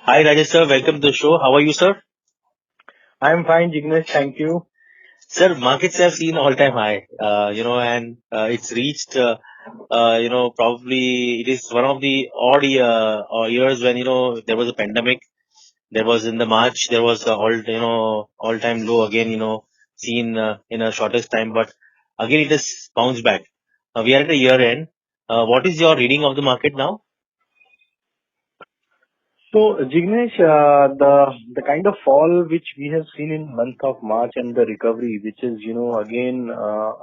Hi Rajesh sir, welcome to the show. How are you, sir? I'm fine, Jignesh. Thank you. Sir, markets have seen all-time high, and it's reached, probably it is one of the odd years when, there was a pandemic. There was in the March, there was all-time low again, seen in a shortest time, but again it has bounced back. We are at a year end. What is your reading of the market now? So, Jignesh, the kind of fall which we have seen in month of March and the recovery, which is, again,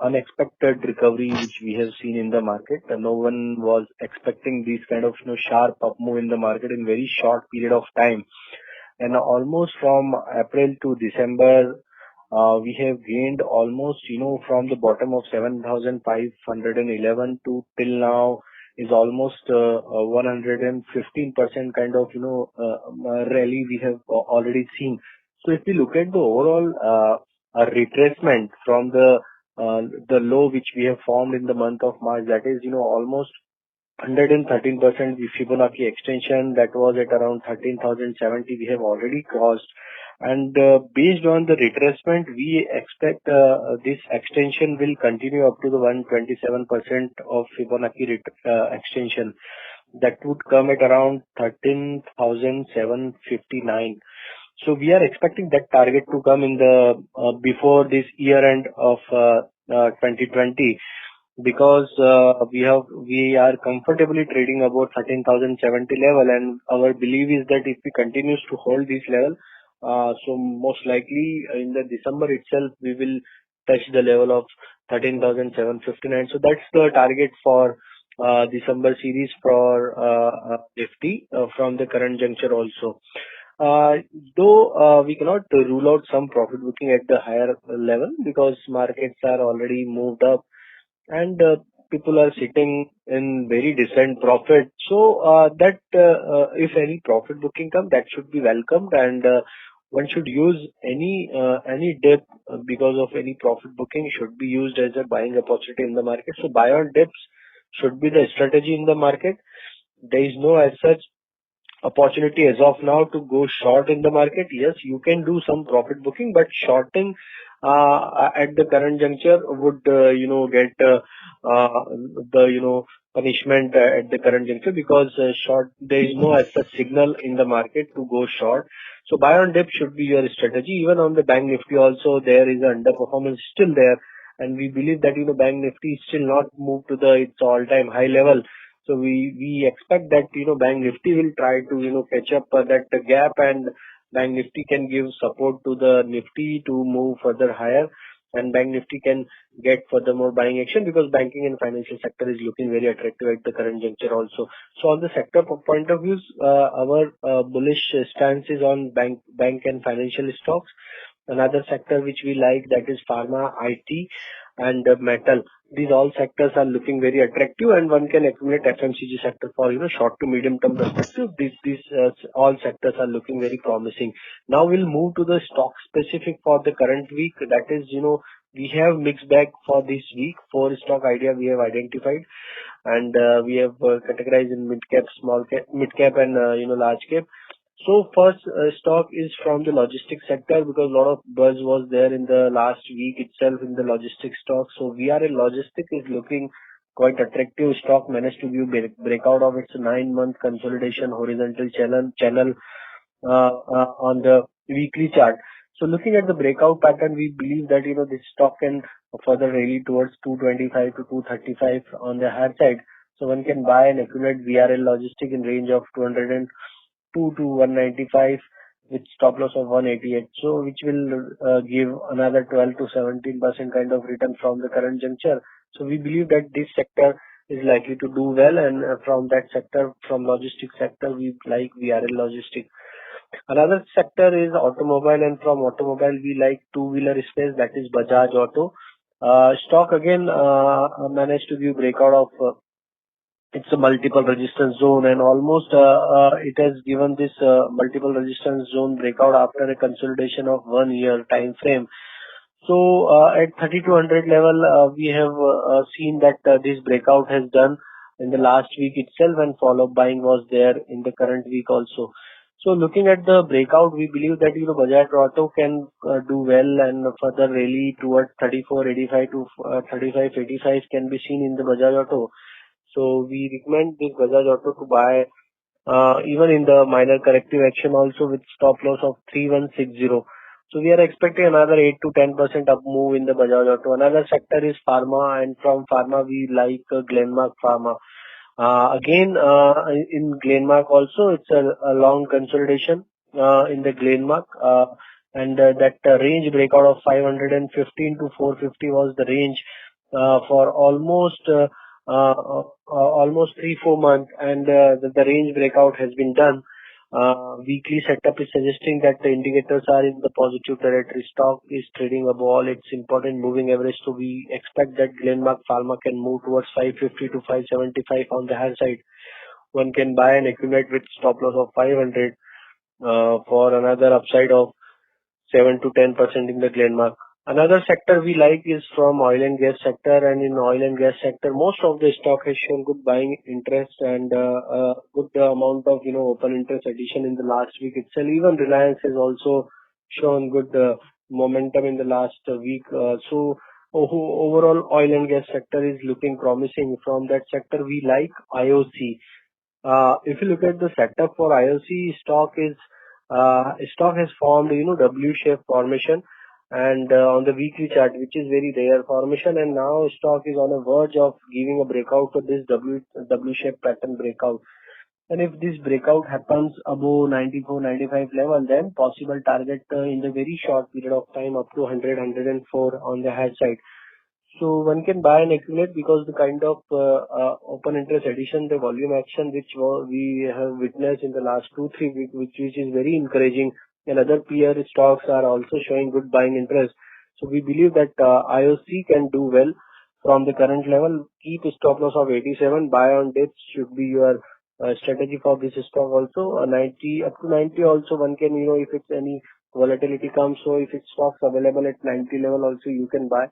unexpected recovery which we have seen in the market. No one was expecting this kind of, sharp up move in the market in very short period of time. And almost from April to December, we have gained almost, from the bottom of 7,511 to till now is almost 115% kind of, rally we have already seen. So if we look at the overall retracement from the low which we have formed in the month of March, that is, almost 113% the Fibonacci extension that was at around 13,070 we have already crossed. And based on the retracement, we expect this extension will continue up to the 127% of Fibonacci extension. That would come at around 13,759. So we are expecting that target to come in the before this year end of 2020, because we are comfortably trading about 13,070 level, and our belief is that if we continues to hold this level, so most likely in the December itself we will touch the level of 13,759. So that's the target for December series for Nifty from the current juncture also. Uh, though we cannot rule out some profit booking at the higher level, because markets are already moved up, and people are sitting in very decent profit. So that if any profit booking come, that should be welcomed, and one should use any dip because of any profit booking should be used as a buying opportunity in the market. So buy on dips should be the strategy in the market. There is no as such opportunity as of now to go short in the market. Yes, you can do some profit booking, but shorting at the current juncture would, get the, punishment at the current juncture, because there is no as such signal in the market to go short. So buy on dip should be your strategy. Even on the bank Nifty also, there is an underperformance still there. And we believe that, bank Nifty is still not moved to its all-time high level. So we expect that, Bank Nifty will try to, catch up that gap, and Bank Nifty can give support to the Nifty to move further higher, and Bank Nifty can get furthermore buying action, because banking and financial sector is looking very attractive at the current juncture also. So on the sector point of view, our bullish stance is on bank and financial stocks. Another sector which we like, that is pharma, IT, and metal. These all sectors are looking very attractive, and one can accumulate FMCG sector for, short to medium term perspective. These all sectors are looking very promising. Now we'll move to the stock specific for the current week. That is, we have mixed bag for this week. Four stock idea we have identified, and we have categorized in mid cap, small cap, mid cap, and large cap. So first stock is from the logistics sector, because a lot of buzz was there in the last week itself in the logistics stock. So VRL Logistics is looking quite attractive. Stock managed to give breakout of its 9-month consolidation horizontal channel on the weekly chart. So looking at the breakout pattern, we believe that, this stock can further rally towards 225 to 235 on the higher side. So one can buy and accumulate VRL Logistics in range of 202 to 195 with stop loss of 188. So which will give another 12 to 17% kind of return from the current juncture. So we believe that this sector is likely to do well, and from that sector, from logistics sector, we like VRL Logistics. Another sector is automobile, and from automobile we like two-wheeler space, that is Bajaj Auto. Stock again managed to give breakout of it's a multiple resistance zone, and almost it has given this multiple resistance zone breakout after a consolidation of 1 year time frame. So at 3200 level, we have seen that this breakout has done in the last week itself, and follow-up buying was there in the current week also. So looking at the breakout, we believe that, Bajaj Auto can do well and further rally towards 34.85 to 35.85 can be seen in the Bajaj Auto. So we recommend this Bajaj Auto to buy even in the minor corrective action also with stop loss of 3160. So we are expecting another 8 to 10% up move in the Bajaj Auto. Another sector is pharma, and from pharma we like Glenmark Pharma. Again, in Glenmark also, it's a long consolidation in the Glenmark, and that range breakout of 515 to 450 was the range for almost 3-4 months, and the range breakout has been done. Weekly setup is suggesting that the indicators are in the positive territory. Stock is trading above all its important moving average, so we expect that Glenmark Pharma can move towards 550 to 575 on the higher side. One can buy and accumulate with stop loss of 500 for another upside of 7 to 10% in the Glenmark. Another sector we like is from oil and gas sector, and in oil and gas sector, most of the stock has shown good buying interest and good amount of open interest addition in the last week itself. Even Reliance has also shown good momentum in the last week. So overall, oil and gas sector is looking promising. From that sector, we like IOC. If you look at the setup for IOC, stock has formed, W-shaped formation, and on the weekly chart, which is very rare formation, and now stock is on a verge of giving a breakout for this W-shaped pattern breakout. And if this breakout happens above 94, 95 level, then possible target in the very short period of time up to 100, 104 on the high side. So one can buy and accumulate because the kind of open interest addition, the volume action which we have witnessed in the last 2-3 weeks, which is very encouraging, and other peer stocks are also showing good buying interest. So we believe that IOC can do well from the current level. Keep a stop loss of 87. Buy on dips should be your strategy for this stock also. 90 up to 90 also one can, if it's any volatility comes. So if it's stocks available at 90 level also you can buy.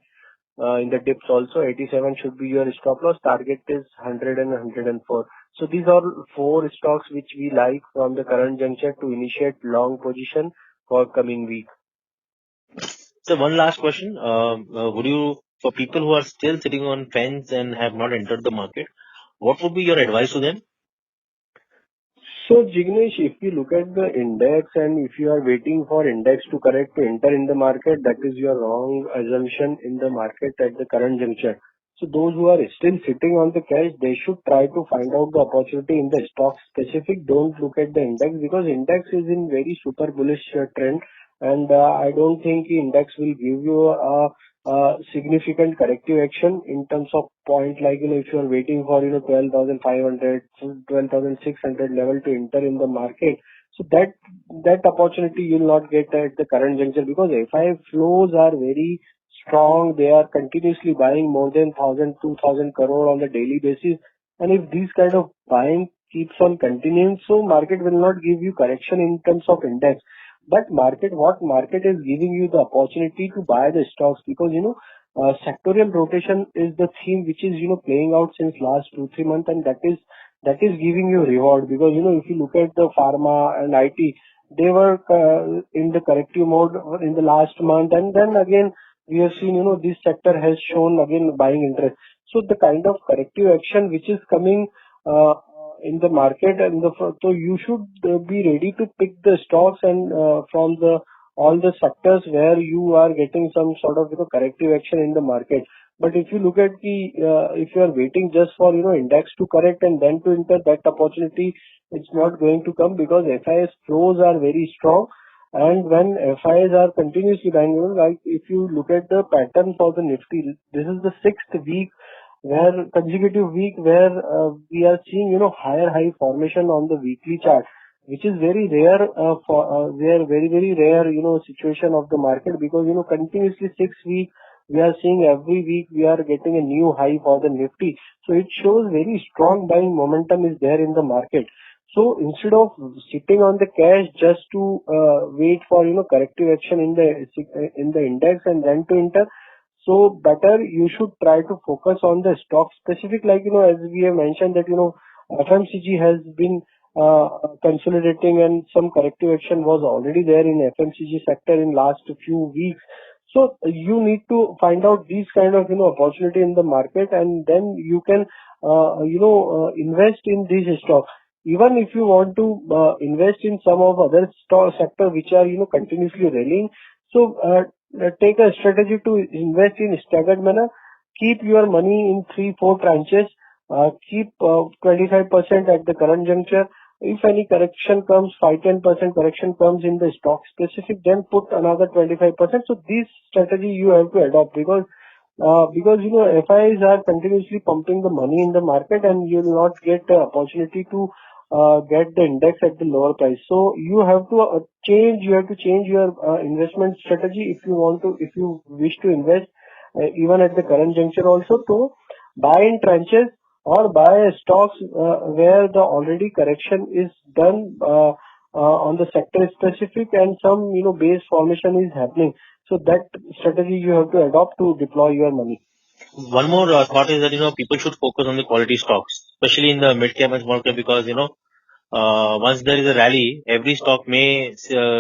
In the dips also, 87 should be your stop loss. Target is 100 and 104. So these are four stocks which we like from the current juncture to initiate long position for coming week. So one last question. For people who are still sitting on fence and have not entered the market, what would be your advice to them? So Jignesh, if you look at the index and if you are waiting for index to correct to enter in the market, that is your wrong assumption in the market at the current juncture. So those who are still sitting on the cash, they should try to find out the opportunity in the stock specific. Don't look at the index because index is in very super bullish trend, and I don't think index will give you a significant corrective action in terms of point, like, if you are waiting for, 12,500, 12,600 level to enter in the market. So that opportunity you will not get at the current juncture because FI flows are very strong. They are continuously buying more than 1,000, 2,000 crore on the daily basis. And if this kind of buying keeps on continuing, so market will not give you correction in terms of index. But what market is giving you the opportunity to buy the stocks because, sectorial rotation is the theme which is, playing out since last 2-3 months, and that is giving you reward because, if you look at the pharma and IT, they were in the corrective mode in the last month, and then again we have seen, this sector has shown again buying interest. So the kind of corrective action which is coming in the market, and so you should be ready to pick the stocks and from the all the sectors where you are getting some sort of corrective action in the market. But if you look at if you are waiting just for index to correct and then to enter, that opportunity, it's not going to come because FIS flows are very strong. And when FIs are continuously buying, like if you look at the pattern for the Nifty, this is the sixth consecutive week where we are seeing, higher high formation on the weekly chart, which is very rare very, very rare, situation of the market because, continuously 6 weeks, we are seeing every week we are getting a new high for the Nifty. So it shows very strong buying momentum is there in the market. So instead of sitting on the cash just to wait for corrective action in the index and then to enter, so better you should try to focus on the stock specific, like as we have mentioned that FMCG has been consolidating, and some corrective action was already there in FMCG sector in last few weeks. So you need to find out these kind of opportunity in the market, and then you can invest in these stocks. Even if you want to invest in some of other stock sector which are continuously rallying, so take a strategy to invest in staggered manner. Keep your money in 3-4 tranches. Keep 25% at the current juncture. If any correction comes, 5-10% correction comes in the stock specific, then put another 25%. So this strategy you have to adopt, because FIs are continuously pumping the money in the market, and you will not get the opportunity to get the index at the lower price. So you have to change your investment strategy if you wish to invest even at the current juncture also, to buy in tranches or buy stocks where the already correction is done on the sector specific, and some base formation is happening. So that strategy you have to adopt to deploy your money. One more thought is that people should focus on the quality stocks, especially in the mid cap and small cap, because once there is a rally, every stock may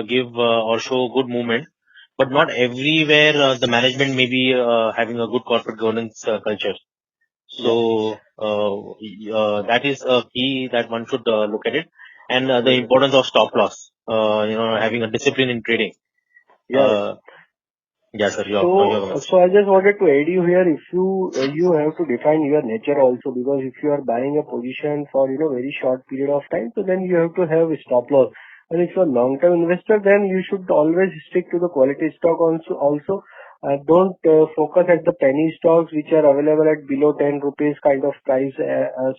give or show good movement, but not everywhere the management may be having a good corporate governance culture. So that is a key that one should look at it, and the importance of stop loss. Having a discipline in trading. Yeah. Yeah, sir. So I just wanted to add you here. If you have to define your nature also, because if you are buying a position for very short period of time, so then you have to have a stop loss. And if you're a long-term investor, then you should always stick to the quality stock also. Don't focus at the penny stocks which are available at below 10 rupees kind of price.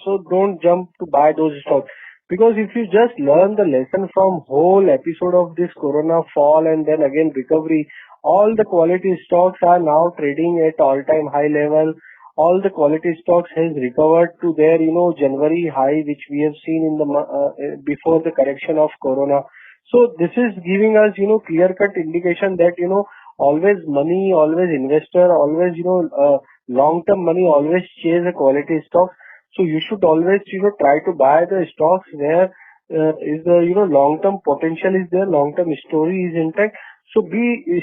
So don't jump to buy those stocks. Because if you just learn the lesson from whole episode of this corona fall and then again recovery, all the quality stocks are now trading at all-time high level. All the quality stocks has recovered to their January high, which we have seen in the before the correction of corona. So this is giving us clear-cut indication that always money, always investor, always long-term money always chase a quality stock. So you should always try to buy the stocks where is the long-term potential is there, long-term story is intact. So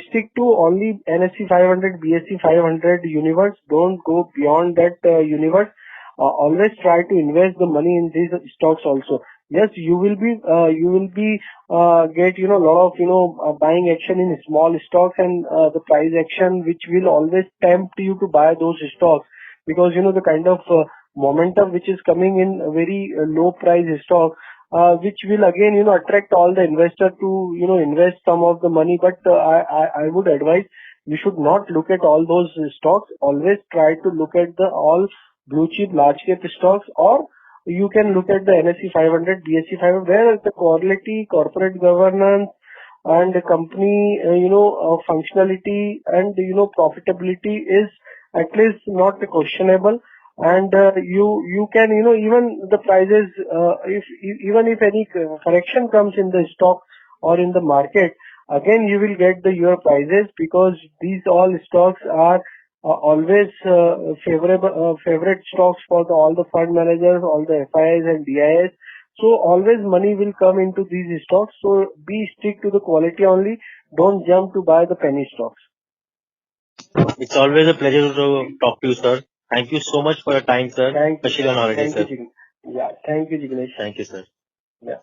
stick to only NSE 500, BSE 500 universe. Don't go beyond that universe. Always try to invest the money in these stocks also. Yes, you will be get lot of buying action in small stocks, and the price action which will always tempt you to buy those stocks, because the kind of momentum which is coming in a very low price stock, which will again attract all the investor to invest some of the money. But I would advise you should not look at all those stocks. Always try to look at the all blue chip large cap stocks, or you can look at the NSE 500, BSE 500, where the quality, corporate governance, and the company functionality and profitability is at least not questionable. And you can even the prices, even if any correction comes in the stock or in the market, again you will get your prices, because these all stocks are always favorite stocks for all the fund managers, all the FIs and DIs. So always money will come into these stocks. So stick to the quality only. Don't jump to buy the penny stocks. It's always a pleasure to talk to you, sir. Thank you so much for your time, sir. Especially on holidays, sir. Yeah, thank you, Jignesh. Thank you, sir. Yeah.